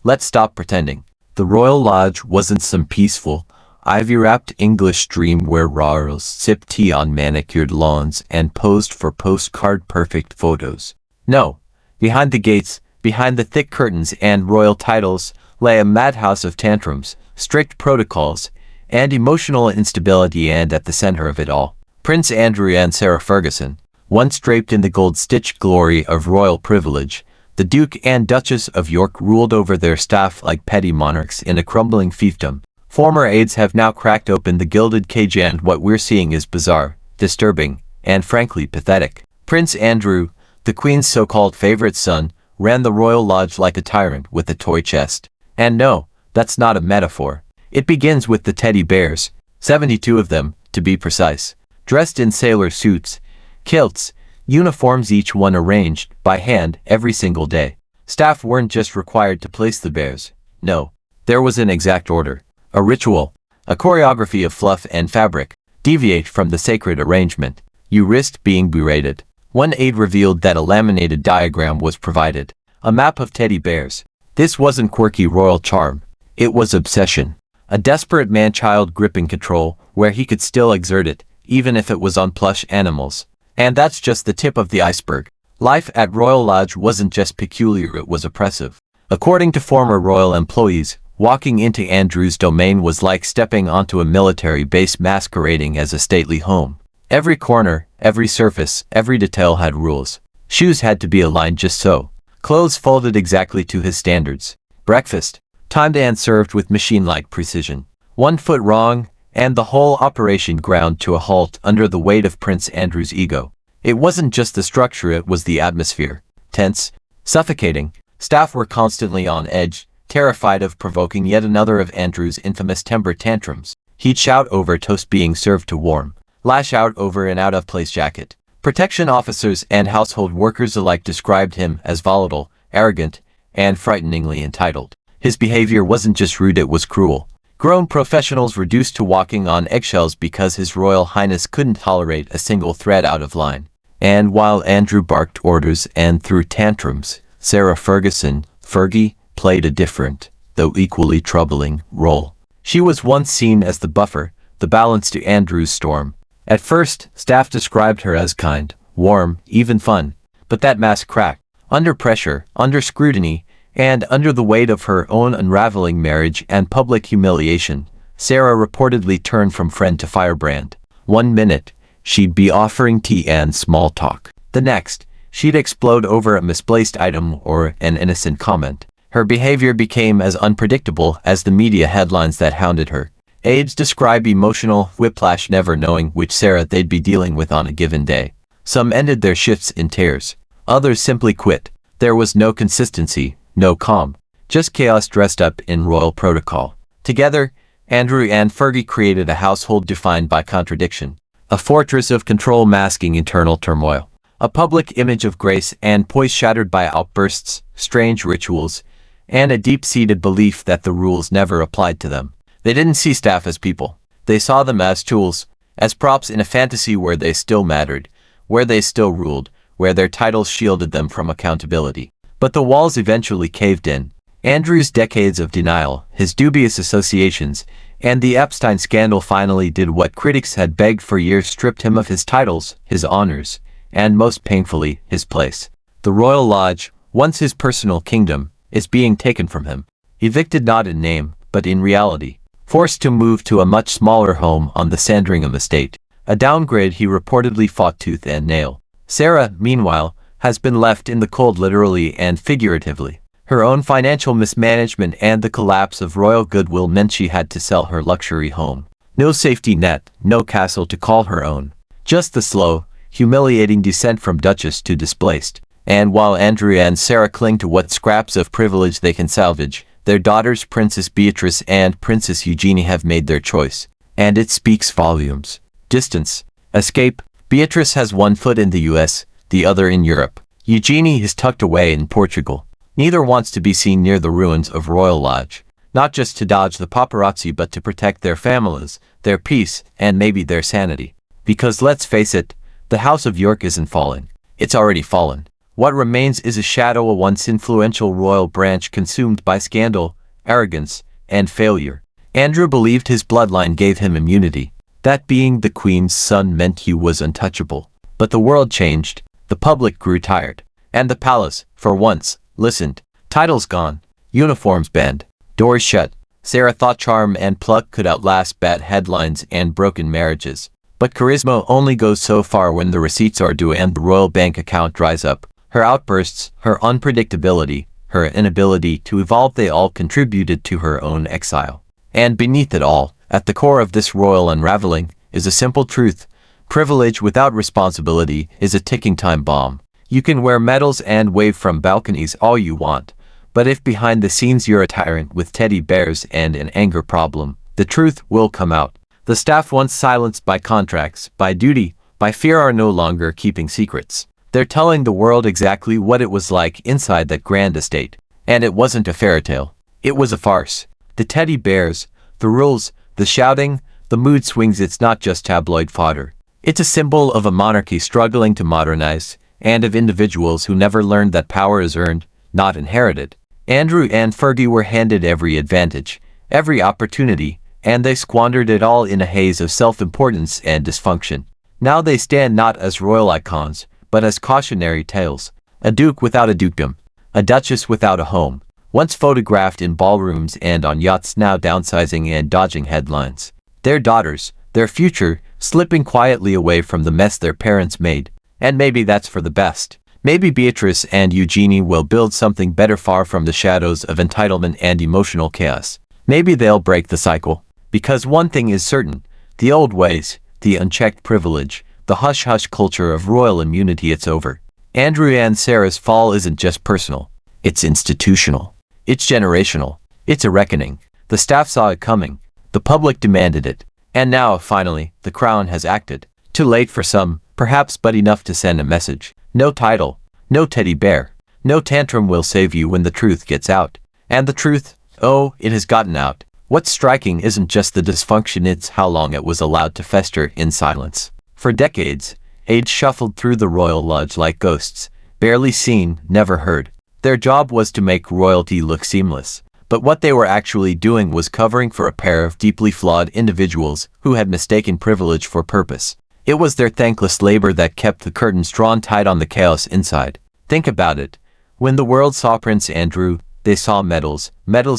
Let's stop pretending. The Royal Lodge wasn't some peaceful, ivy-wrapped English dream where royals sipped tea on manicured lawns and posed for postcard-perfect photos. No, behind the gates, behind the thick curtains and royal titles, lay a madhouse of tantrums, strict protocols, and emotional instability, and at the center of it all, Prince Andrew and Sarah Ferguson. Once draped in the gold-stitched glory of royal privilege, the Duke and Duchess of York ruled over their staff like petty monarchs in a crumbling fiefdom. Former aides have now cracked open the gilded cage, and what we're seeing is bizarre, disturbing, and frankly pathetic. Prince Andrew, the Queen's so-called favorite son, ran the Royal Lodge like a tyrant with a toy chest. And no, that's not a metaphor. It begins with the teddy bears, 72 of them, to be precise, dressed in sailor suits, kilts, uniforms, each one arranged by hand every single day. Staff weren't just required to place the bears. No, there was an exact order, a ritual, a choreography of fluff and fabric. Deviate from the sacred arrangement, you risked being berated. One aide revealed that a laminated diagram was provided, a map of teddy bears. This wasn't quirky royal charm. It was obsession. A desperate man-child gripping control where he could still exert it, even if it was on plush animals. And that's just the tip of the iceberg. Life at Royal Lodge wasn't just peculiar, it was oppressive. According to former royal employees, walking into Andrew's domain was like stepping onto a military base masquerading as a stately home. Every corner, every surface, every detail had rules. Shoes had to be aligned just so. Clothes folded exactly to his standards. Breakfast, timed and served with machine-like precision. 1 foot wrong, and the whole operation ground to a halt under the weight of Prince Andrew's ego. It wasn't just the structure, it was the atmosphere. Tense, suffocating. Staff were constantly on edge, terrified of provoking yet another of Andrew's infamous temper tantrums. He'd shout over toast being served too warm, lash out over an out-of-place jacket. Protection officers and household workers alike described him as volatile, arrogant, and frighteningly entitled. His behavior wasn't just rude, it was cruel. Grown professionals reduced to walking on eggshells because His Royal Highness couldn't tolerate a single thread out of line. And while Andrew barked orders and threw tantrums, Sarah Ferguson, Fergie, played a different, though equally troubling, role. She was once seen as the buffer, the balance to Andrew's storm. At first, staff described her as kind, warm, even fun, but that mask cracked. Under pressure, under scrutiny, and under the weight of her own unraveling marriage and public humiliation, Sarah reportedly turned from friend to firebrand. 1 minute, she'd be offering tea and small talk. The next, she'd explode over a misplaced item or an innocent comment. Her behavior became as unpredictable as the media headlines that hounded her. Aides describe emotional whiplash, never knowing which Sarah they'd be dealing with on a given day. Some ended their shifts in tears. Others simply quit. There was no consistency, no calm, just chaos dressed up in royal protocol. Together, Andrew and Fergie created a household defined by contradiction, a fortress of control masking internal turmoil, a public image of grace and poise shattered by outbursts, strange rituals, and a deep-seated belief that the rules never applied to them. They didn't see staff as people. They saw them as tools, as props in a fantasy where they still mattered, where they still ruled, where their titles shielded them from accountability. But the walls eventually caved in. Andrew's decades of denial, his dubious associations, and the Epstein scandal finally did what critics had begged for years: stripped him of his titles, his honors, and most painfully, his place. The Royal Lodge, once his personal kingdom, is being taken from him. Evicted not in name, but in reality. Forced to move to a much smaller home on the Sandringham estate. A downgrade he reportedly fought tooth and nail. Sarah, meanwhile, has been left in the cold literally and figuratively. Her own financial mismanagement and the collapse of royal goodwill meant she had to sell her luxury home. No safety net, no castle to call her own. Just the slow, humiliating descent from duchess to displaced. And while Andrew and Sarah cling to what scraps of privilege they can salvage, their daughters Princess Beatrice and Princess Eugenie have made their choice. And it speaks volumes. Distance. Escape. Beatrice has 1 foot in the US, the other in Europe. Eugenie is tucked away in Portugal. Neither wants to be seen near the ruins of Royal Lodge, not just to dodge the paparazzi but to protect their families, their peace, and maybe their sanity. Because let's face it, the House of York isn't falling. It's already fallen. What remains is a shadow, a once influential royal branch consumed by scandal, arrogance, and failure. Andrew believed his bloodline gave him immunity. That being the Queen's son meant he was untouchable. But the world changed, the public grew tired, and the palace, for once, listened. Titles gone, uniforms banned, doors shut. Sarah thought charm and pluck could outlast bad headlines and broken marriages. But charisma only goes so far when the receipts are due and the royal bank account dries up. Her outbursts, her unpredictability, her inability to evolve, they all contributed to her own exile. And beneath it all, at the core of this royal unraveling, is a simple truth. Privilege without responsibility is a ticking time bomb. You can wear medals and wave from balconies all you want, but if behind the scenes you're a tyrant with teddy bears and an anger problem, the truth will come out. The staff, once silenced by contracts, by duty, by fear, are no longer keeping secrets. They're telling the world exactly what it was like inside that grand estate. And it wasn't a fairy tale. It was a farce. The teddy bears, the rules, the shouting, the mood swings, it's not just tabloid fodder. It's a symbol of a monarchy struggling to modernize, and of individuals who never learned that power is earned, not inherited. Andrew and Fergie were handed every advantage, every opportunity, and they squandered it all in a haze of self-importance and dysfunction. Now they stand not as royal icons, but as cautionary tales. A duke without a dukedom, a duchess without a home, once photographed in ballrooms and on yachts, now downsizing and dodging headlines. Their daughters, their future, slipping quietly away from the mess their parents made. And maybe that's for the best. Maybe Beatrice and Eugenie will build something better, far from the shadows of entitlement and emotional chaos. Maybe they'll break the cycle. Because one thing is certain, the old ways, the unchecked privilege, the hush-hush culture of royal immunity, it's over. Andrew and Sarah's fall isn't just personal. It's institutional. It's generational. It's a reckoning. The staff saw it coming. The public demanded it. And now, finally, the crown has acted. Too late for some, perhaps, but enough to send a message. No title, no teddy bear, no tantrum will save you when the truth gets out. And the truth, oh, it has gotten out. What's striking isn't just the dysfunction, it's how long it was allowed to fester in silence. For decades, aides shuffled through the royal lodge like ghosts, barely seen, never heard. Their job was to make royalty look seamless. But what they were actually doing was covering for a pair of deeply flawed individuals who had mistaken privilege for purpose. It was their thankless labor that kept the curtains drawn tight on the chaos inside. Think about it. When the world saw Prince Andrew, they saw medals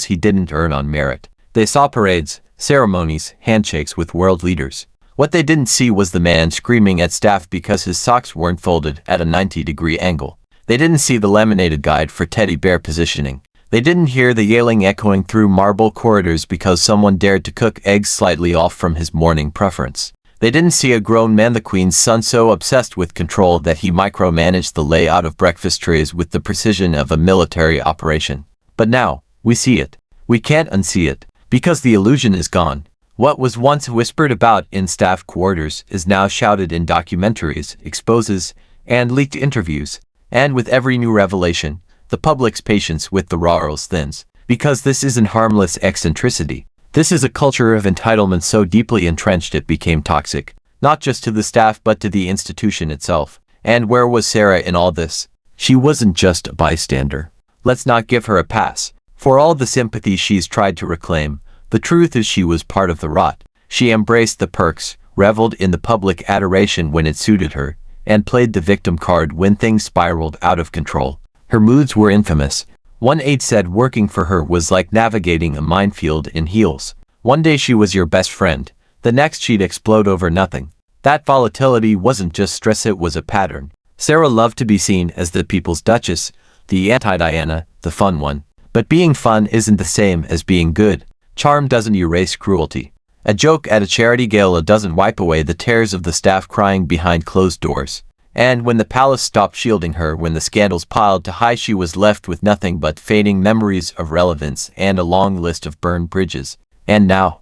he didn't earn on merit. They saw parades, ceremonies, handshakes with world leaders. What they didn't see was the man screaming at staff because his socks weren't folded at a 90-degree angle. They didn't see the laminated guide for teddy bear positioning. They didn't hear the yelling echoing through marble corridors because someone dared to cook eggs slightly off from his morning preference. They didn't see a grown man, the Queen's son, so obsessed with control that he micromanaged the layout of breakfast trays with the precision of a military operation. But now, we see it. We can't unsee it, because the illusion is gone. What was once whispered about in staff quarters is now shouted in documentaries, exposes, and leaked interviews. And with every new revelation, the public's patience with the royals thins. Because this isn't harmless eccentricity. This is a culture of entitlement so deeply entrenched it became toxic, not just to the staff but to the institution itself. And where was Sarah in all this? She wasn't just a bystander. Let's not give her a pass. For all the sympathy she's tried to reclaim, the truth is she was part of the rot. She embraced the perks, reveled in the public adoration when it suited her, and played the victim card when things spiraled out of control. Her moods were infamous. One aide said working for her was like navigating a minefield in heels. One day she was your best friend, the next she'd explode over nothing. That volatility wasn't just stress, it was a pattern. Sarah loved to be seen as the people's duchess, the anti-Diana, the fun one. But being fun isn't the same as being good. Charm doesn't erase cruelty. A joke at a charity gala doesn't wipe away the tears of the staff crying behind closed doors. And when the palace stopped shielding her, when the scandals piled too high, she was left with nothing but fading memories of relevance and a long list of burned bridges. And now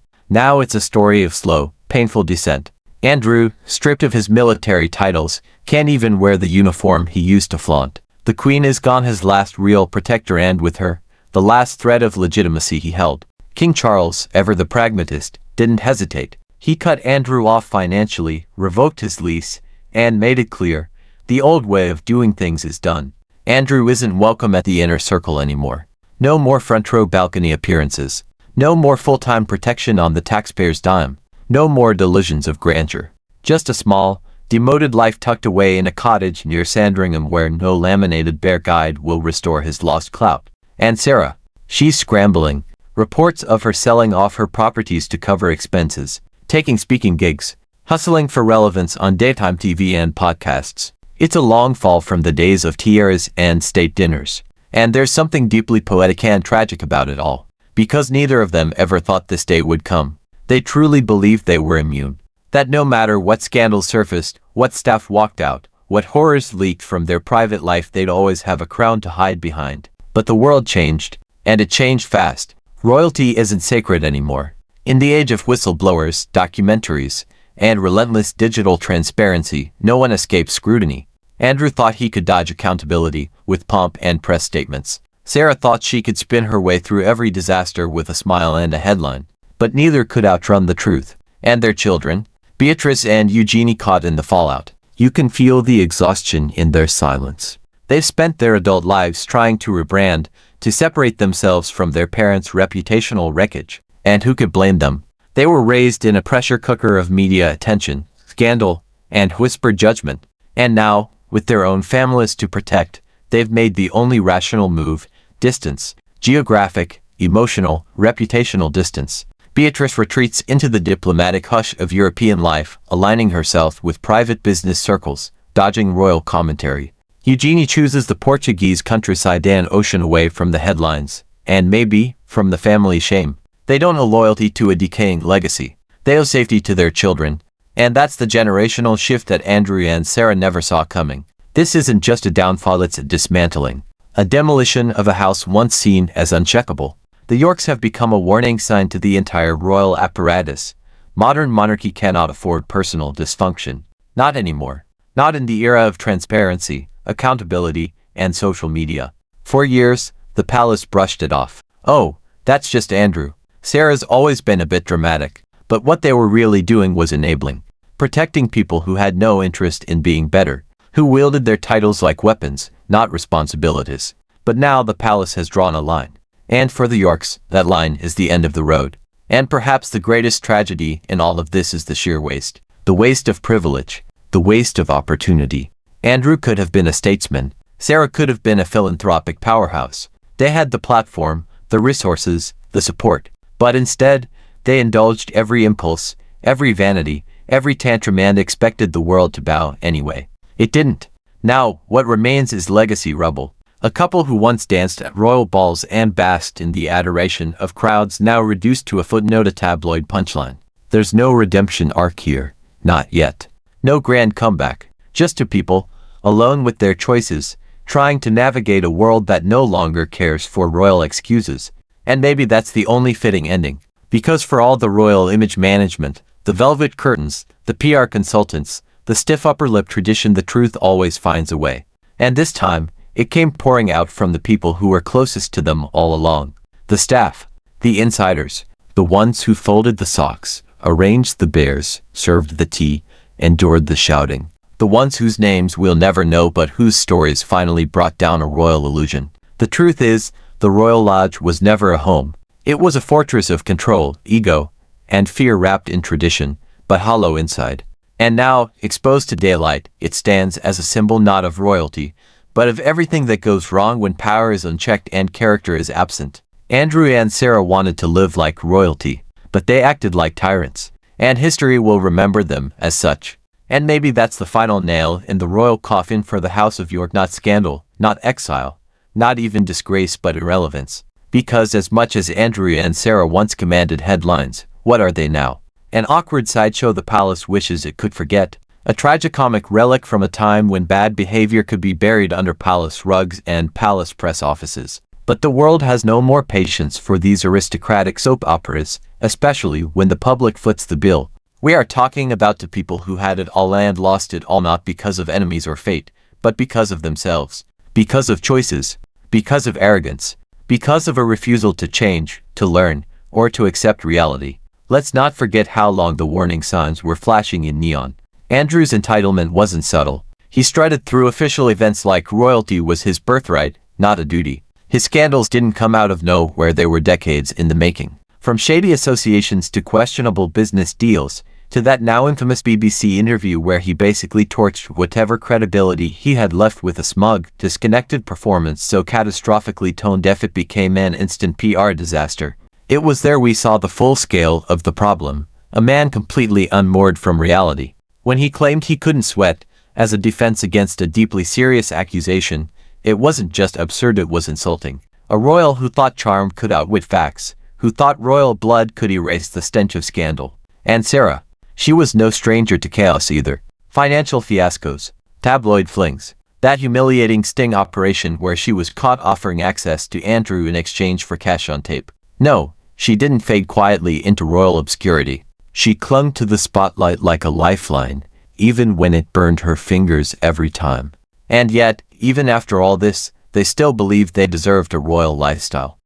it's a story of slow, painful descent. Andrew, stripped of his military titles, can't even wear the uniform he used to flaunt. The Queen is gone, his last real protector, and with her, the last thread of legitimacy he held. King Charles, ever the pragmatist, didn't hesitate. He cut Andrew off financially, revoked his lease, and made it clear, the old way of doing things is done. Andrew isn't welcome at the inner circle anymore. No more front row balcony appearances. No more full-time protection on the taxpayer's dime. No more delusions of grandeur. Just a small, demoted life tucked away in a cottage near Sandringham where no laminated bear guide will restore his lost clout. And Sarah, she's scrambling. Reports of her selling off her properties to cover expenses, taking speaking gigs, hustling for relevance on daytime TV and podcasts. It's a long fall from the days of tiaras and state dinners. And there's something deeply poetic and tragic about it all. Because neither of them ever thought this day would come. They truly believed they were immune. That no matter what scandals surfaced, what staff walked out, what horrors leaked from their private life, they'd always have a crown to hide behind. But the world changed. And it changed fast. Royalty isn't sacred anymore. In the age of whistleblowers, documentaries, and relentless digital transparency, no one escapes scrutiny. Andrew thought he could dodge accountability with pomp and press statements. Sarah thought she could spin her way through every disaster with a smile and a headline. But neither could outrun the truth. And their children, Beatrice and Eugenie, caught in the fallout. You can feel the exhaustion in their silence. They've spent their adult lives trying to rebrand, to separate themselves from their parents' reputational wreckage. And who could blame them? They were raised in a pressure cooker of media attention, scandal, and whispered judgment. And now, with their own families to protect, they've made the only rational move: distance. Geographic, emotional, reputational distance. Beatrice retreats into the diplomatic hush of European life, aligning herself with private business circles, dodging royal commentary. Eugenie chooses the Portuguese countryside and ocean away from the headlines, and maybe, from the family shame. They don't owe loyalty to a decaying legacy. They owe safety to their children. And that's the generational shift that Andrew and Sarah never saw coming. This isn't just a downfall, it's a dismantling. A demolition of a house once seen as uncheckable. The Yorks have become a warning sign to the entire royal apparatus. Modern monarchy cannot afford personal dysfunction. Not anymore. Not in the era of transparency, accountability, and social media. For years, the palace brushed it off. Oh, that's just Andrew. Sarah's always been a bit dramatic. But what they were really doing was enabling. Protecting people who had no interest in being better. Who wielded their titles like weapons, not responsibilities. But now the palace has drawn a line. And for the Yorks, that line is the end of the road. And perhaps the greatest tragedy in all of this is the sheer waste. The waste of privilege. The waste of opportunity. Andrew could have been a statesman. Sarah could have been a philanthropic powerhouse. They had the platform, the resources, the support. But instead, they indulged every impulse, every vanity, every tantrum, and expected the world to bow anyway. It didn't. Now, what remains is legacy rubble. A couple who once danced at royal balls and basked in the adoration of crowds, now reduced to a footnote, a tabloid punchline. There's no redemption arc here. Not yet. No grand comeback. Just two people, alone with their choices, trying to navigate a world that no longer cares for royal excuses. And maybe that's the only fitting ending. Because for all the royal image management, the velvet curtains, the PR consultants, the stiff upper lip tradition, the truth always finds a way. And this time, it came pouring out from the people who were closest to them all along. The staff, the insiders, the ones who folded the socks, arranged the bears, served the tea, endured the shouting. The ones whose names we'll never know but whose stories finally brought down a royal illusion. The truth is, the Royal Lodge was never a home. It was a fortress of control, ego, and fear wrapped in tradition, but hollow inside. And now, exposed to daylight, it stands as a symbol not of royalty, but of everything that goes wrong when power is unchecked and character is absent. Andrew and Sarah wanted to live like royalty, but they acted like tyrants, and history will remember them as such. And maybe that's the final nail in the royal coffin for the House of York. Not scandal, not exile, not even disgrace, but irrelevance. Because as much as Andrew and Sarah once commanded headlines, what are they now? An awkward sideshow the palace wishes it could forget. A tragicomic relic from a time when bad behavior could be buried under palace rugs and palace press offices. But the world has no more patience for these aristocratic soap operas, especially when the public foots the bill. We are talking about the people who had it all and lost it all, not because of enemies or fate, but because of themselves. Because of choices. Because of arrogance. Because of a refusal to change, to learn, or to accept reality. Let's not forget how long the warning signs were flashing in neon. Andrew's entitlement wasn't subtle. He strutted through official events like royalty was his birthright, not a duty. His scandals didn't come out of nowhere, they were decades in the making. From shady associations to questionable business deals, to that now infamous BBC interview where he basically torched whatever credibility he had left with a smug, disconnected performance so catastrophically tone-deaf it became an instant PR disaster. It was there we saw the full scale of the problem, a man completely unmoored from reality. When he claimed he couldn't sweat, as a defense against a deeply serious accusation, it wasn't just absurd, it was insulting. A royal who thought charm could outwit facts, who thought royal blood could erase the stench of scandal. And Sarah, she was no stranger to chaos either. Financial fiascos, tabloid flings, that humiliating sting operation where she was caught offering access to Andrew in exchange for cash on tape. No, she didn't fade quietly into royal obscurity. She clung to the spotlight like a lifeline, even when it burned her fingers every time. And yet, even after all this, they still believed they deserved a royal lifestyle.